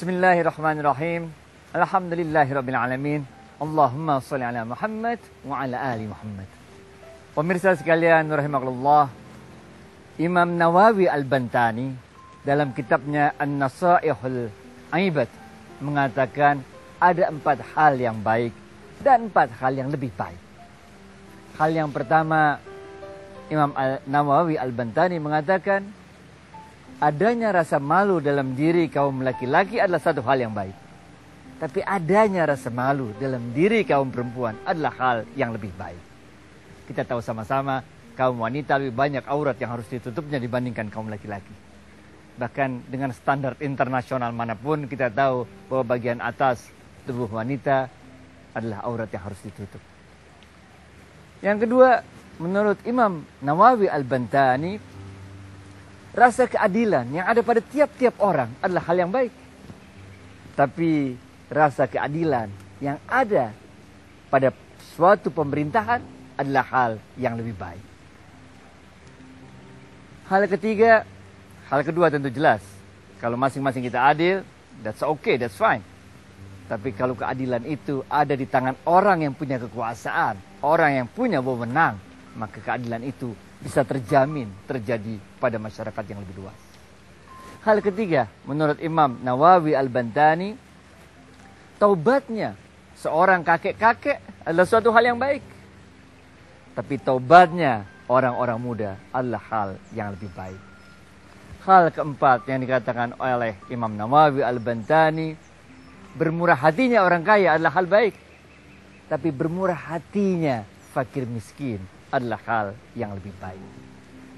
Bismillahirrahmanirrahim. Alhamdulillahirrabbilalamin. Allahumma sholli ala Muhammad wa ala ali Muhammad. Pemirsa sekalian rahimakumullah, Imam Nawawi Al-Bantani dalam kitabnya An-Nasaihul Aibat mengatakan ada 4 hal yang baik dan 4 hal yang lebih baik. Hal yang pertama, Imam Nawawi Al-Bantani mengatakan adanya rasa malu dalam diri kaum laki-laki adalah satu hal yang baik. Tapi adanya rasa malu dalam diri kaum perempuan adalah hal yang lebih baik. Kita tahu sama-sama kaum wanita lebih banyak aurat yang harus ditutupnya dibandingkan kaum laki-laki. Bahkan dengan standar internasional manapun kita tahu bahwa bagian atas tubuh wanita adalah aurat yang harus ditutup. Yang kedua, menurut Imam Nawawi Al-Bantani, rasa keadilan yang ada pada tiap-tiap orang adalah hal yang baik. Tapi rasa keadilan yang ada pada suatu pemerintahan adalah hal yang lebih baik. Hal ketiga, hal kedua tentu jelas. Kalau masing-masing kita adil, that's okay, that's fine. Tapi kalau keadilan itu ada di tangan orang yang punya kekuasaan, orang yang punya wewenang, maka keadilan itu bisa terjamin terjadi pada masyarakat yang lebih luas. Hal ketiga, menurut Imam Nawawi Al-Bantani, taubatnya seorang kakek-kakek adalah suatu hal yang baik. Tapi taubatnya orang-orang muda adalah hal yang lebih baik. Hal keempat yang dikatakan oleh Imam Nawawi Al-Bantani, bermurah hatinya orang kaya adalah hal baik. Tapi bermurah hatinya fakir miskin adalah hal yang lebih baik.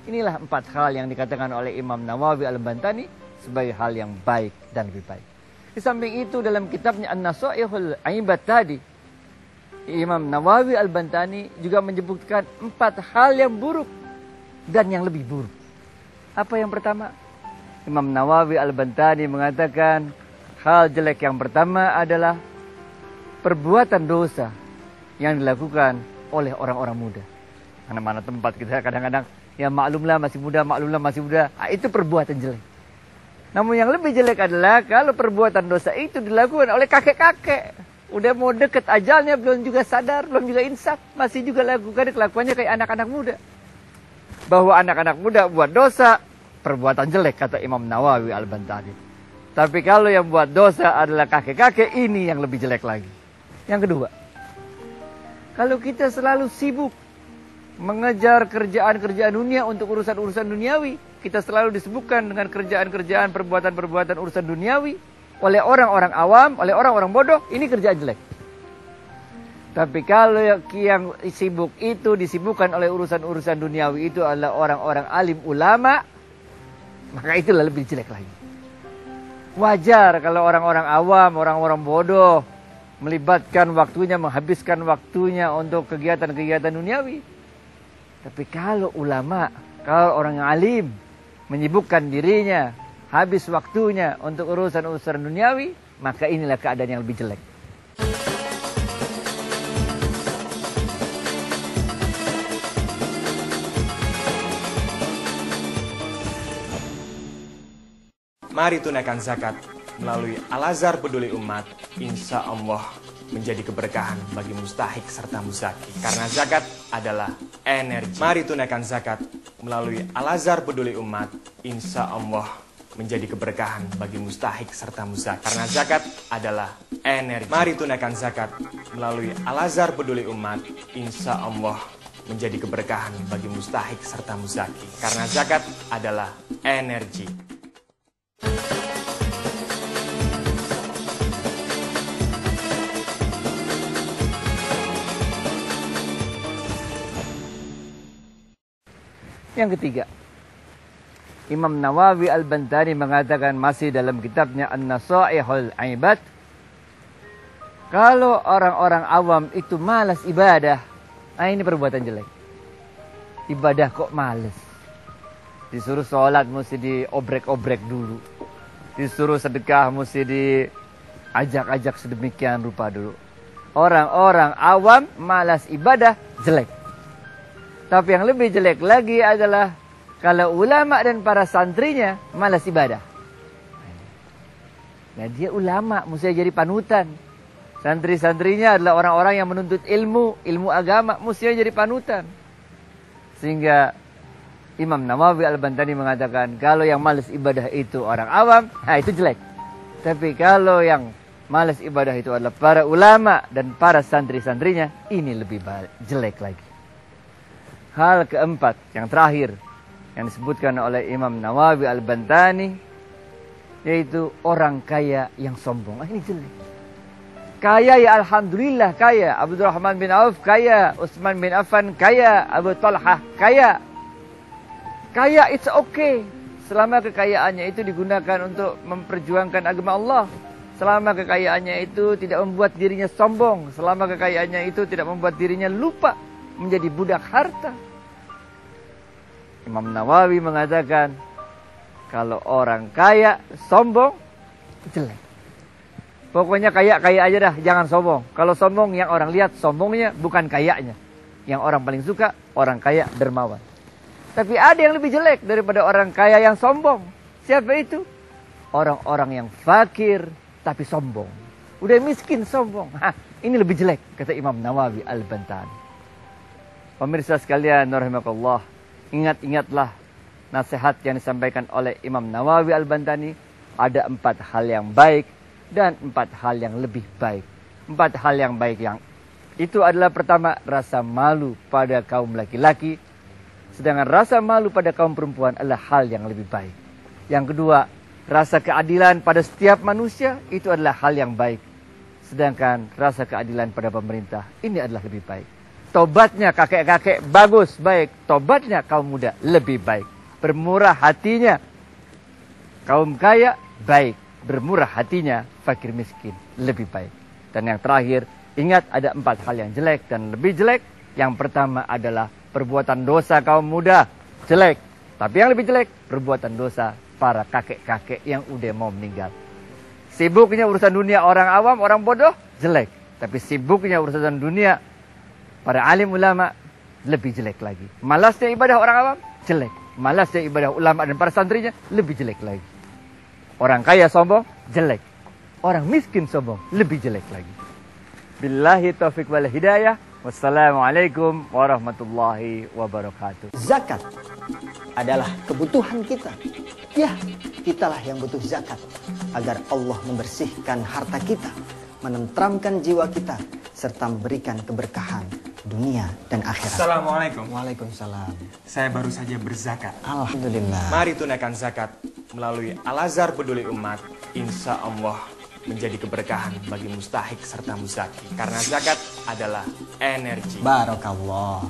Inilah 4 hal yang dikatakan oleh Imam Nawawi Al-Bantani sebagai hal yang baik dan lebih baik. Di samping itu dalam kitabnya An-Nasaihul Aibat tadi, Imam Nawawi Al-Bantani juga menyebutkan 4 hal yang buruk dan yang lebih buruk. Apa yang pertama? Imam Nawawi Al-Bantani mengatakan hal jelek yang pertama adalah perbuatan dosa yang dilakukan oleh orang-orang muda. Mana-mana tempat kita kadang-kadang, ya maklumlah masih muda, itu perbuatan jelek. Namun yang lebih jelek adalah kalau perbuatan dosa itu dilakukan oleh kakek-kakek. Udah mau deket ajalnya, belum juga sadar, belum juga insaf. Masih juga lakukan kelakuannya kayak anak-anak muda. Bahwa anak-anak muda buat dosa, perbuatan jelek kata Imam Nawawi Al-Bantani. Tapi kalau yang buat dosa adalah kakek-kakek, ini yang lebih jelek lagi. Yang kedua, kalau kita selalu sibuk mengejar kerjaan-kerjaan dunia untuk urusan-urusan duniawi, kita selalu disebutkan dengan kerjaan-kerjaan, perbuatan-perbuatan urusan duniawi oleh orang-orang awam, oleh orang-orang bodoh, ini kerjaan jelek. Tapi kalau yang sibuk itu disibukkan oleh urusan-urusan duniawi itu adalah orang-orang alim ulama, maka itulah lebih jelek lagi. Wajar kalau orang-orang awam, orang-orang bodoh melibatkan waktunya, menghabiskan waktunya untuk kegiatan-kegiatan duniawi. Tapi kalau ulama, kalau orang yang alim menyibukkan dirinya, habis waktunya untuk urusan-urusan duniawi, maka inilah keadaan yang lebih jelek. Mari tunaikan zakat melalui Al-Azhar Peduli Umat, insya Allah menjadi keberkahan bagi mustahik serta muzaki. Karena zakat adalah energi. Mari tunaikan zakat melalui Al-Azhar Peduli Umat, insya Allah menjadi keberkahan bagi mustahik serta muzaki. Karena zakat adalah energi. Mari tunaikan zakat melalui Al-Azhar Peduli Umat, insya Allah menjadi keberkahan bagi mustahik serta muzaki. Karena zakat adalah energi. Yang ketiga, Imam Nawawi Al-Bantani mengatakan masih dalam kitabnya An-Nasaihul Aibat, kalau orang-orang awam itu malas ibadah, ini perbuatan jelek. Ibadah kok malas. Disuruh sholat mesti diobrek-obrek dulu. Disuruh sedekah mesti diajak-ajak sedemikian rupa dulu. Orang-orang awam malas ibadah, jelek. Tapi yang lebih jelek lagi adalah kalau ulama dan para santrinya malas ibadah. Nah, dia ulama, mesti jadi panutan. Santri-santrinya adalah orang-orang yang menuntut ilmu agama, mesti jadi panutan. Sehingga Imam Nawawi Al-Bantani mengatakan, kalau yang malas ibadah itu orang awam, nah itu jelek. Tapi kalau yang malas ibadah itu adalah para ulama dan para santri-santrinya, ini lebih jelek lagi. Hal keempat, yang terakhir, yang disebutkan oleh Imam Nawawi Al-Bantani, yaitu orang kaya yang sombong. Ini jelek. Kaya ya alhamdulillah kaya. Abdurrahman bin Auf kaya. Utsman bin Affan kaya. Abu Talhah kaya. Kaya it's okay. Selama kekayaannya itu digunakan untuk memperjuangkan agama Allah. Selama kekayaannya itu tidak membuat dirinya sombong. Selama kekayaannya itu tidak membuat dirinya lupa menjadi budak harta. Imam Nawawi mengatakan, kalau orang kaya sombong, jelek. Pokoknya kaya aja dah, jangan sombong. Kalau sombong yang orang lihat sombongnya, bukan kayanya. Yang orang paling suka, orang kaya dermawan. Tapi ada yang lebih jelek daripada orang kaya yang sombong. Siapa itu? Orang-orang yang fakir, tapi sombong. Udah miskin sombong. Ini lebih jelek, kata Imam Nawawi Al-Bantani. Pemirsa sekalian, rahimakallah, ingat-ingatlah nasihat yang disampaikan oleh Imam Nawawi Al-Bantani. Ada 4 hal yang baik dan 4 hal yang lebih baik. 4 hal yang baik yang itu adalah pertama, rasa malu pada kaum laki-laki. Sedangkan rasa malu pada kaum perempuan adalah hal yang lebih baik. Yang kedua, rasa keadilan pada setiap manusia, itu adalah hal yang baik. Sedangkan rasa keadilan pada pemerintah, ini adalah lebih baik. Tobatnya kakek-kakek bagus, baik. Tobatnya kaum muda lebih baik. Bermurah hatinya kaum kaya, baik. Bermurah hatinya fakir miskin, lebih baik. Dan yang terakhir, ingat ada 4 hal yang jelek dan lebih jelek. Yang pertama adalah perbuatan dosa kaum muda, jelek. Tapi yang lebih jelek, perbuatan dosa para kakek-kakek yang udah mau meninggal. Sibuknya urusan dunia orang awam, orang bodoh, jelek. Tapi sibuknya urusan dunia para alim ulama, lebih jelek lagi. Malasnya ibadah orang awam, jelek. Malasnya ibadah ulama dan para santrinya, lebih jelek lagi. Orang kaya sombong, jelek. Orang miskin sombong, lebih jelek lagi. Billahi taufiq wal hidayah. Wassalamualaikum warahmatullahi wabarakatuh. Zakat adalah kebutuhan kita. Ya, kitalah yang butuh zakat. Agar Allah membersihkan harta kita, menenteramkan jiwa kita, serta memberikan keberkahan dunia dan akhirat. Assalamualaikum. Waalaikumsalam. Saya baru saja berzakat. Alhamdulillah. Mari tunaikan zakat melalui Al-Azhar Peduli Umat. Insya Allah menjadi keberkahan bagi mustahik serta muzaki. Karena zakat adalah energi. Barakallah.